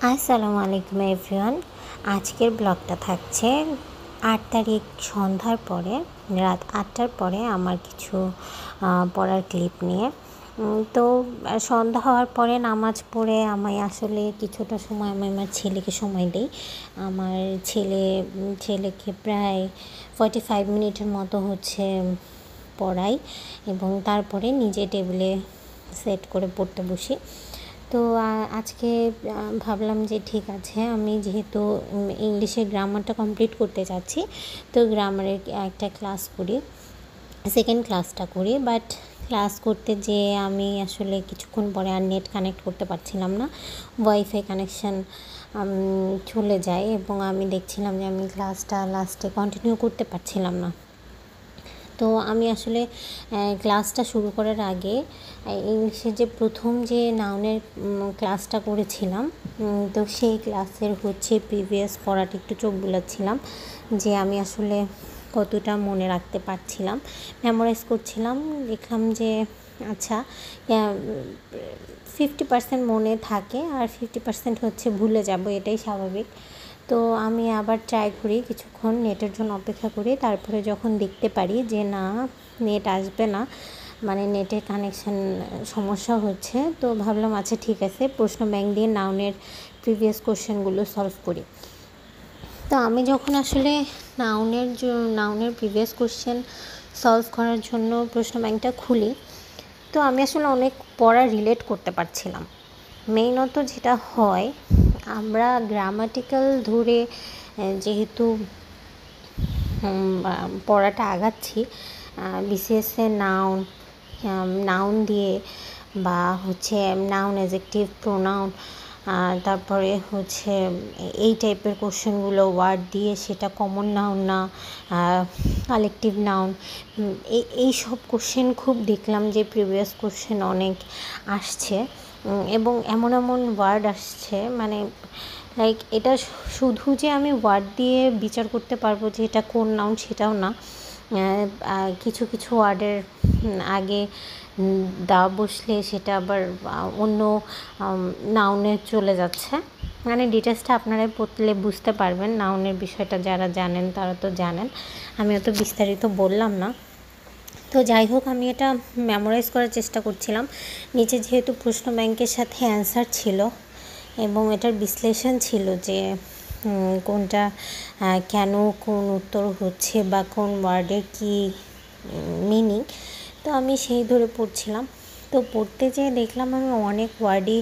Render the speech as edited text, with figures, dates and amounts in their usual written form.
আসসালামু আলাইকুম এভরিওয়ান। আজকের ব্লগটা থাকছে ৮ তারিখ সন্ধ্যার পরে, রাত ৮টার পরে আমার কিছু পড়ার ক্লিপ নিয়ে। তো সন্ধ্যা হওয়ার পরে নামাজ পড়ে আমি আসলে কিছুটা সময় আমি আমার ছেলেকে সময় দিই। আমার ছেলেকে প্রায় 45 মিনিটের মতো পড়াই এবং তারপরে নিজে টেবিলে সেট করে পড়তে বসি। তো আজকে ভাবলাম যে ঠিক আছে, আমি যেহেতু ইংলিশের গ্রামারটা কমপ্লিট করতে চাচ্ছি, তো গ্রামারের একটা ক্লাস করি, সেকেন্ড ক্লাসটা করি। বাট ক্লাস করতে যেয়ে আমি আসলে কিছুক্ষণ পরে আর নেট কানেক্ট করতে পারছিলাম না, ওয়াইফাই কানেকশান চলে যায় এবং আমি দেখছিলাম যে আমি ক্লাসটা লাস্টে কন্টিনিউ করতে পারছিলাম না। তো আমি আসলে ক্লাসটা শুরু করার আগে ইংলিশের যে প্রথম যে নাউনের ক্লাসটা করেছিলাম, তো সেই ক্লাসের প্রিভিয়াস পড়াটা একটু চোখ বুলাচ্ছিলাম যে আমি আসলে কতটা মনে রাখতে পারছিলাম। মেমোরাইজ করছিলাম, দেখলাম যে আচ্ছা 50% মনে থাকে আর 50% ভুলে যাব, এটাই স্বাভাবিক। তো আমি আবার ট্রাই করি, কিছুক্ষণ নেটের জন্য অপেক্ষা করি। তারপরে যখন দেখতে পারি যে না, নেট আসবে না, মানে নেটের কানেকশান সমস্যা হচ্ছে, তো ভাবলাম আচ্ছা ঠিক আছে, প্রশ্ন ব্যাংক দিয়ে নাউনের প্রিভিয়াস কোশ্চেনগুলো সলভ করি। তো আমি যখন আসলে নাউনের প্রিভিয়াস কোশ্চেন সলভ করার জন্য প্রশ্ন ব্যাংকটা খুলি, তো আমি আসলে অনেক পড়া রিলেট করতে পারছিলাম। মেইনত যেটা হয়, আমরা গ্রামাটিক্যাল ধরে যেহেতু পড়াটা আগাচ্ছি, বিসিএসে নাউন দিয়ে বা নাউন অ্যাডজেক্টিভ প্রোনাউন, তারপরে এই টাইপের কোশ্চেনগুলো ওয়ার্ড দিয়ে, সেটা কমন নাউন না কালেকটিভ নাউন, এই সব কোশ্চেন খুব দেখলাম যে প্রিভিয়াস কোশ্চেন অনেক আসছে এবং এমন ওয়ার্ড আসছে, মানে লাইক এটা শুধু যে আমি ওয়ার্ড দিয়ে বিচার করতে পারবো যে এটা কোন নাউন সেটাও না, কিছু ওয়ার্ডের আগে দা বসলে সেটা আবার অন্য নাউনে চলে যাচ্ছে। মানে ডিটেলসটা আপনারা পড়লে বুঝতে পারবেন, নাউনের বিষয়টা যারা জানেন তারা তো জানেন, আমি অত বিস্তারিত বললাম না। তো যাই হোক, আমি এটা মেমোরাইজ করার চেষ্টা করছিলাম। নিচে যেহেতু প্রশ্ন ব্যাংকের সাথে অ্যান্সার ছিল এবং এটার বিশ্লেষণ ছিল যে কোনটা কেন কোন উত্তর হচ্ছে বা কোন ওয়ার্ডের কী মিনিং, তো আমি সেই ধরে পড়ছিলাম। তো পড়তে যেয়ে দেখলাম আমি অনেক ওয়ার্ডই